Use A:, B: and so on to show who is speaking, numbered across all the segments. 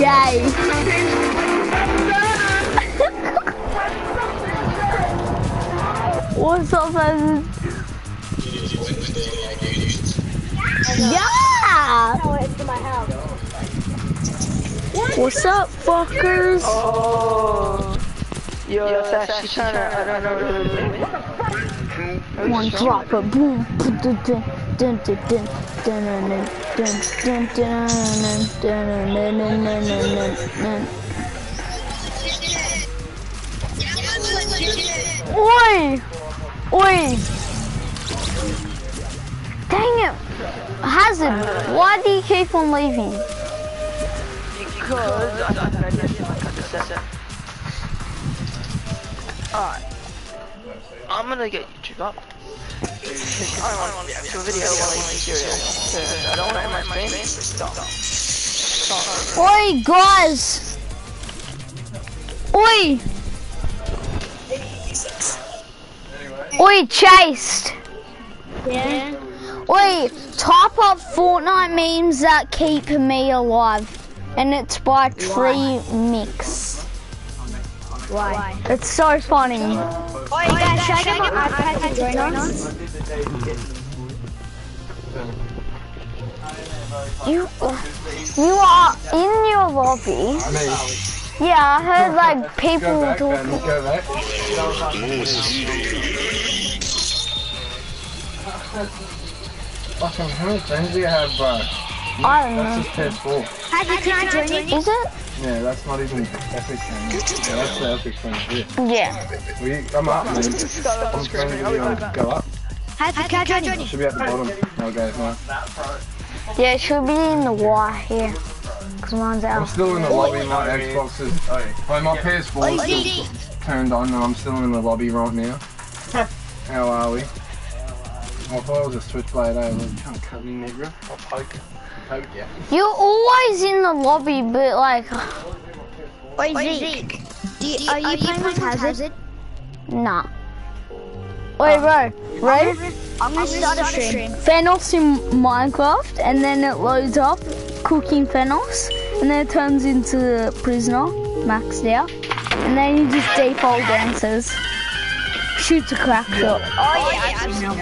A: day. What's up, man? Yeah! What's up, fuckers?
B: Oh. Yo, Sash, China, I don't know what
A: One drop of boom, dun dun dun dun dun dun dun dun dun. Oi! Oi! Dang it! Hazard, why do you keep on leaving?
B: Because I don't know Alright. I'm gonna get YouTube up. I don't want to react to a video while I eat cereal. I don't want to end my stream. Stop.
A: Oi, guys! Oi! Oi, Chased!
C: Yeah.
A: Oi, type up Fortnite memes that keep me alive. And it's by Tree Mix.
C: Why?
A: It's so funny.
C: Oh, you guys, should I get my iPad to join us?
A: You are in your lobby. Yeah, I heard like people talking.
D: Fucking how many friends do you have, bro?
A: I don't know.
D: That's just PS4.
C: Can I join you?
A: Is it?
D: Yeah, that's not even Epic friends. Yeah, that's the Epic friends here.
A: Yeah.
D: I'm up, man. I'm friends with you. Go up.
C: Can I join you?
D: Should be at the bottom. No, guys, no.
A: Yeah, it should be in the Y here. Cause mine's
D: I'm
A: out.
D: still in the lobby. My Xbox is. Oh, my PS4 is still turned on, and I'm still in the lobby right now. How are we? I thought it was a switchblade. I was trying to cut me, nigga. I'll poke. Poke, yeah.
A: You're always in the lobby, but like,
C: Wait, Zeke. Are you playing with Hazard?
A: nah. Wait, bro. Right?
C: I'm gonna start a stream.
A: Fenos in Minecraft, and then it loads up cooking Fenos, and then it turns into prisoner, maxed out, and then he just default dances. Shoots a crack shot.
C: Oh yeah, I've seen that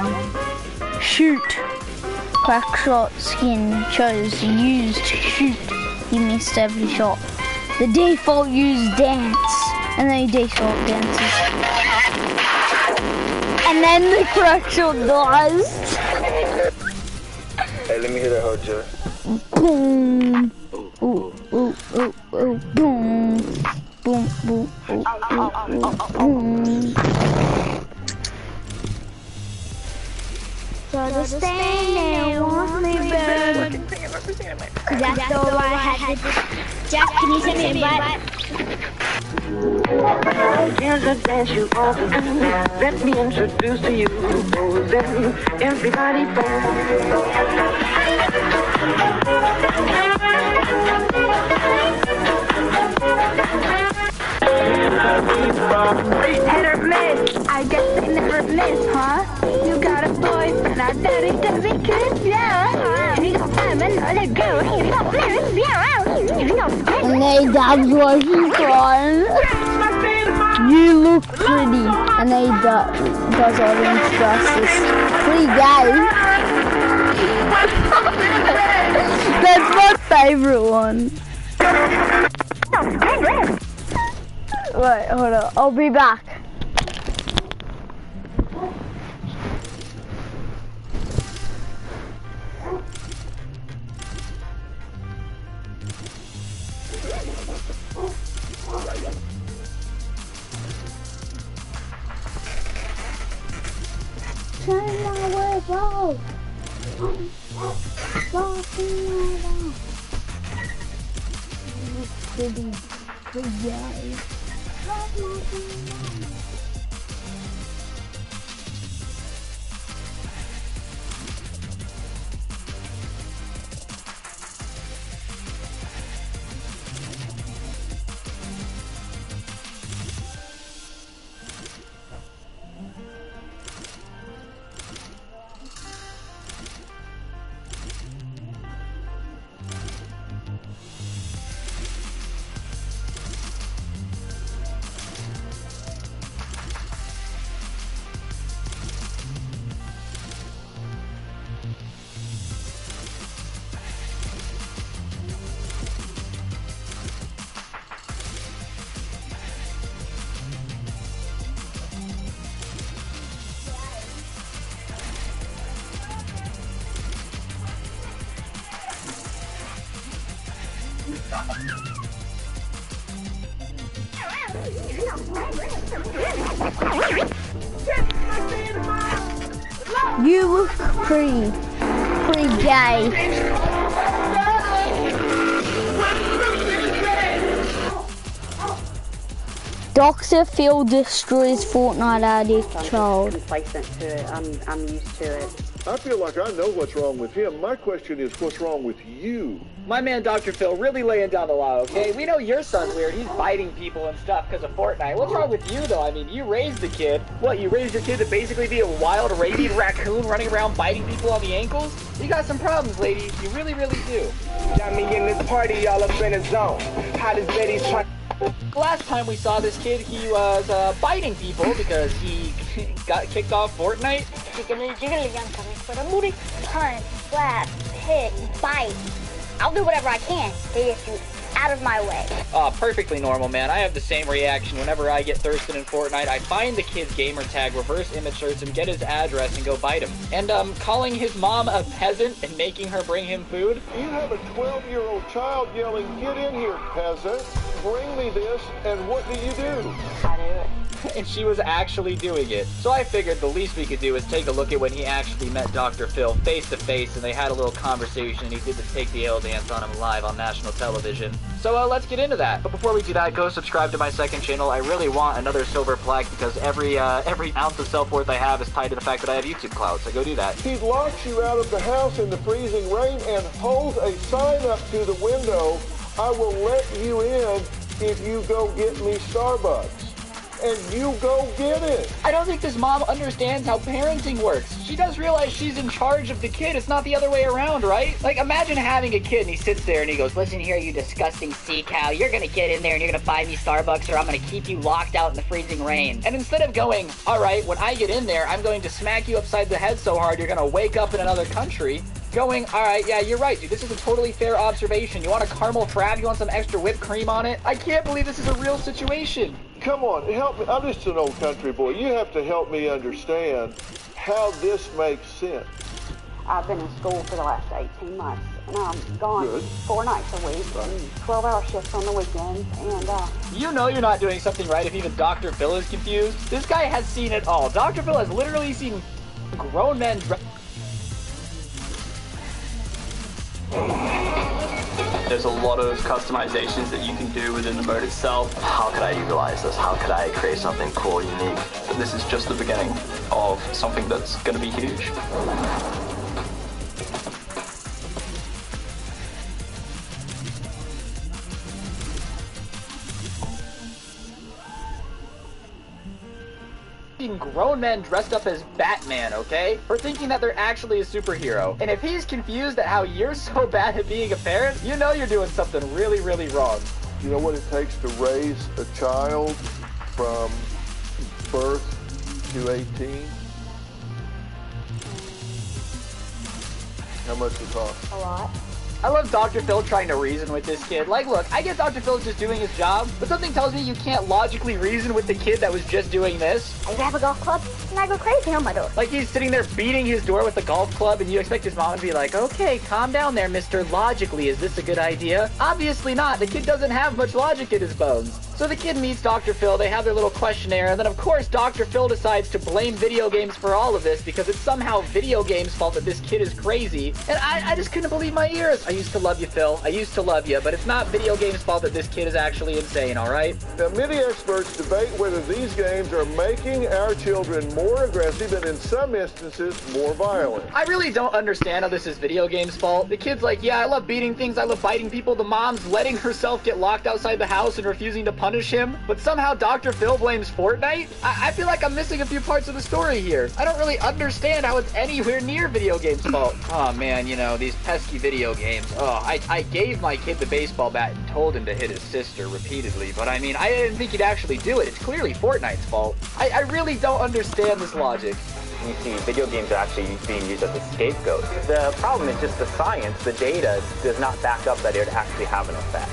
C: one.
A: Shoot. Crack shot skin chose used shoot. He missed every shot. The default used dance, and then he default dances. And then the crack shot dies.
D: Hey, let me hear that hard joke.
A: Boom. Ooh, ooh, ooh, ooh, boom. Boom, boom, ooh, ooh, ooh, boom.
C: So the stay there wants me back. That's all I had to. Jack, can you send me an invite?
E: Here's a dance you want to do. Let me introduce to you. Then everybody
C: Hit or miss, I guess they never miss, huh? You got a boyfriend, I bet it doesn't kiss, yeah. He got time and another girl, he got lyrics, yeah.
A: And they dad's watching crying. You look pretty. And they does audience justice. Pretty gay. That's my favorite one. Wait, hold on. I'll be back. Turn my way, bro. Pretty guy. You look pretty gay. Dr. Phil destroys Fortnite addict child.
F: Complacent to it. I'm used to it.
G: I feel like I know what's wrong with him. My question is, what's wrong with you?
H: My man Dr. Phil really laying down the law, okay? We know your son's weird. He's biting people and stuff because of Fortnite. What's wrong with you, though? I mean, you raised the kid. What, you raised your kid to basically be a wild, rabid raccoon running around biting people on the ankles? You got some problems, lady. You really, really do.
I: Got me in this party, y'all up in the zone. How does Betty's trying?
H: The last time we saw this kid, he was biting people because he got kicked off Fortnite.
C: Jiggly, jiggly, I'm coming for the booty. Punch, slap, hit, bite. I'll do whatever I can to get you out of my way.
H: Perfectly normal, man. I have the same reaction whenever I get thirsted in Fortnite. I find the kid's gamer tag, reverse image search him, get his address, and go bite him. And calling his mom a peasant and making her bring him food.
G: You have a 12-year-old child yelling, "Get in here, peasant. Bring me this," and what do you do?
C: I do it.
H: And she was actually doing it. So I figured the least we could do is take a look at when he actually met Dr. Phil face to face and they had a little conversation and he did the take the L dance on him live on national television. So let's get into that. But before we do that, go subscribe to my second channel. I really want another silver plaque because every ounce of self-worth I have is tied to the fact that I have YouTube clout, so go do that.
G: He locks you out of the house in the freezing rain and holds a sign up to the window, "I will let you in if you go get me Starbucks." And you go get it.
H: I don't think this mom understands how parenting works. She does realize she's in charge of the kid. It's not the other way around, right? Like, imagine having a kid and he sits there and he goes, "Listen here, you disgusting sea cow. You're gonna get in there and you're gonna buy me Starbucks or I'm gonna keep you locked out in the freezing rain." And instead of going, "All right, when I get in there, I'm going to smack you upside the head so hard you're gonna wake up in another country," going, "All right, yeah, you're right, dude. This is a totally fair observation. You want a caramel frap? You want some extra whipped cream on it?" I can't believe this is a real situation.
G: Come on, help me. I'm just an old country boy. You have to help me understand how this makes sense.
F: I've been in school for the last 18 months, and I'm gone 4 nights a week and 12-hour shifts on the weekends, and
H: You know you're not doing something right if even Dr. Phil is confused. This guy has seen it all. Dr. Phil has literally seen grown men
J: There's a lot of customizations that you can do within the mode itself. How could I utilize this? How could I create something cool, unique? But this is just the beginning of something that's going to be huge.
H: grown men dressed up as Batman, okay? For thinking that they're actually a superhero. And if he's confused at how you're so bad at being a parent, you know you're doing something really, really wrong.
G: You know what it takes to raise a child from birth to 18? How much it costs?
C: A lot.
H: I love Dr. Phil trying to reason with this kid. Like, look, I get Dr. Phil's just doing his job, but something tells me you can't logically reason with the kid that was just doing this.
C: I grab a golf club and I go crazy on my door.
H: Like he's sitting there beating his door with the golf club and you expect his mom to be like, "Okay, calm down there, mister. Logically, is this a good idea?" Obviously not. The kid doesn't have much logic in his bones. So the kid meets Dr. Phil, they have their little questionnaire, and then of course Dr. Phil decides to blame video games for all of this because it's somehow video games' fault that this kid is crazy. And I just couldn't believe my ears. I used to love you, Phil. I used to love you, but it's not video games' fault that this kid is actually insane, alright?
G: Now, many experts debate whether these games are making our children more aggressive and in some instances more violent.
H: I really don't understand how this is video games' fault. The kid's like, "Yeah, I love beating things, I love biting people." The mom's letting herself get locked outside the house and refusing to punish him, but somehow Dr. Phil blames Fortnite? I feel like I'm missing a few parts of the story here. I don't really understand how it's anywhere near video games' fault. Oh man, you know, these pesky video games. Oh, I gave my kid the baseball bat and told him to hit his sister repeatedly, but I mean, I didn't think he'd actually do it. It's clearly Fortnite's fault. I really don't understand this logic.
K: You see video games are actually being used as a scapegoat. The problem is just the science, the data does not back up that it would actually have an effect.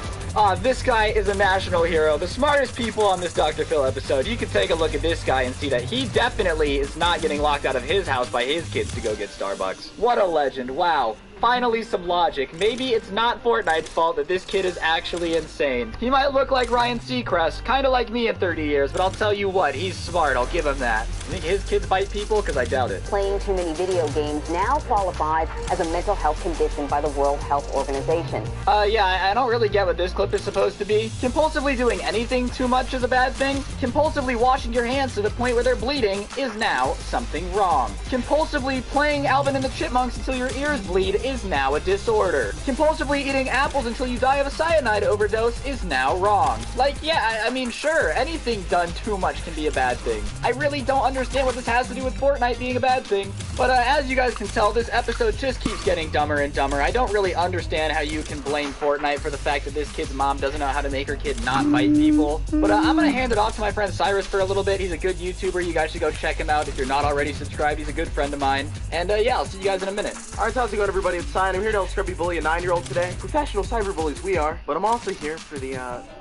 H: This guy is a national hero. The smartest people on this Dr. Phil episode. You can take a look at this guy and see that he definitely is not getting locked out of his house by his kids to go get Starbucks. What a legend. Wow. finally some logic. Maybe it's not Fortnite's fault that this kid is actually insane. He might look like Ryan Seacrest, kind of like me in 30 years, but I'll tell you what, he's smart, I'll give him that. You think his kids bite people? Because I doubt it.
L: Playing too many video games now qualifies as a mental health condition by the World Health Organization.
H: Yeah, I don't really get what this clip is supposed to be. Compulsively doing anything too much is a bad thing. Compulsively washing your hands to the point where they're bleeding is now something wrong. Compulsively playing Alvin and the Chipmunks until your ears bleed is now a disorder. Compulsively eating apples until you die of a cyanide overdose is now wrong. Like, yeah, I mean, sure, anything done too much can be a bad thing. I really don't understand what this has to do with Fortnite being a bad thing. But as you guys can tell, this episode just keeps getting dumber and dumber. I don't really understand how you can blame Fortnite for the fact that this kid's mom doesn't know how to make her kid not bite people. But I'm gonna hand it off to my friend Cyrus for a little bit. He's a good YouTuber. You guys should go check him out if you're not already subscribed. He's a good friend of mine. And yeah, I'll see you guys in a minute.
M: Alright, how's it going, everybody? It's Cyan. I'm here to help Scrubby bully a 9-year-old today. Professional cyberbullies we are. But I'm also here for the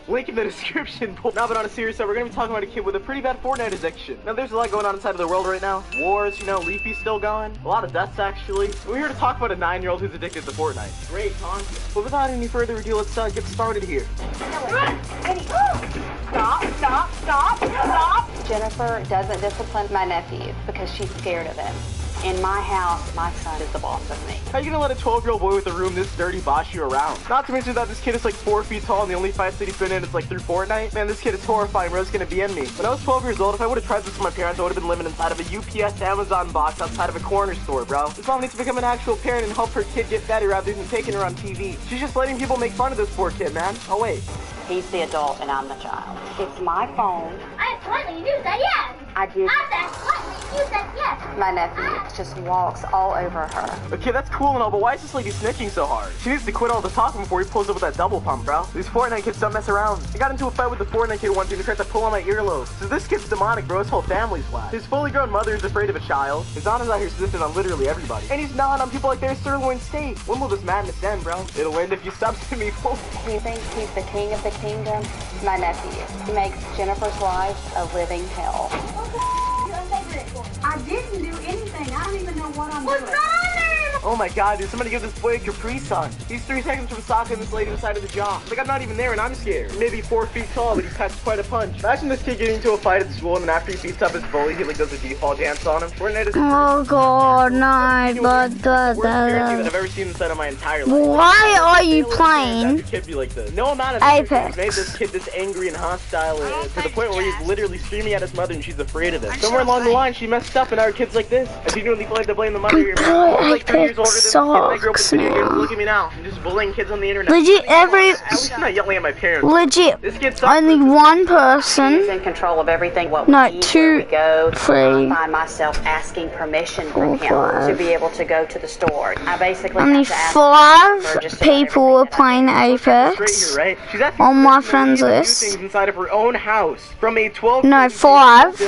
M: link in the description. Now, but on a serious note, we're gonna be talking about a kid with a pretty bad Fortnite addiction. Now, there's a lot going on inside of the world right now. Wars, you know, Leafy's still going. A lot of deaths, actually. We're here to talk about a 9-year-old who's addicted to Fortnite. Great content. But without any further ado, let's get started here.
F: Stop. Jennifer doesn't discipline my nephew because she's scared of him. In my house, my son is the boss of me.
M: How are you gonna let a 12-year-old boy with a room this dirty boss you around? Not to mention that this kid is like 4 feet tall and the only fights that he's been in is like through Fortnite. Man, this kid is horrifying, bro. It's gonna be in me. When I was 12 years old, if I would have tried this with my parents, I would have been living inside of a UPS Amazon box outside of a corner store, bro. This mom needs to become an actual parent and help her kid get better rather than taking her on TV. She's just letting people make fun of this poor kid, man. Oh, wait.
F: He's the adult and I'm the child. It's my phone.
C: I slightly you said yes.
F: I did.
C: I said slightly you said yes.
F: My nephew just walks all over her.
M: Okay, that's cool and all, but why is this lady snitching so hard? She needs to quit all the talking before he pulls up with that double pump, bro. These Fortnite kids don't mess around. I got into a fight with the Fortnite kid once and he tried to pull on my earlobe. So this kid's demonic, bro. His whole family's whack. His fully grown mother is afraid of a child. His aunt is out here snitching on literally everybody. And he's gnawing on people like their sirloin steak. When will this madness end, bro? It'll end if you stop to me, fool.
F: He thinks he's the king of the kingdom. My nephew. He makes Jennifer's life a living hell.
C: I didn't do anything. I don't even know what I'm doing. What's on there?
M: Oh my god, dude, somebody give this boy a Capri Sun. He's 3 seconds from socking this lady inside of the jaw. Like, I'm not even there and I'm scared. Maybe 4 feet tall, but he packs quite a punch. Imagine this kid getting into a fight at school and then after he beats up his bully, he like does a default dance on him.
A: Oh god, no, but
M: worst parenting that I've ever seen inside of my entire life.
A: Why are you playing
M: Kid be like this. No amount of
A: Apex
M: made this kid this angry and hostile to the point where he's literally screaming at his mother and she's afraid of it. Somewhere along the line, she messed up and our kid's like this. I genuinely feel like to blame the mother here. I'm like 3 years older than this kid and I grew up with video games. Look at me now. I'm just bullying kids on the internet.
A: Legit,
M: At least I'm not yelling at my parents.
A: Legit,
M: This kid
A: only one person.
F: He's in control of everything. What
A: No,
F: we eat,
A: 2,
F: where we go.
A: 3.
F: I find myself asking permission from him to be able to go to the store. I basically
A: Only
F: have to ask
A: 5
F: her just
A: people are playing Apex on my friends list.
M: inside of her own house from a 12
A: No, 5.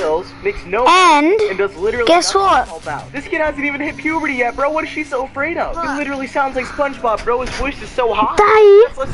M: makes no
A: And
M: does literally
A: guess what?
M: This kid hasn't even hit puberty yet, bro. What is she so afraid of? He literally sounds like SpongeBob, bro. His voice is so hot.
A: Dave.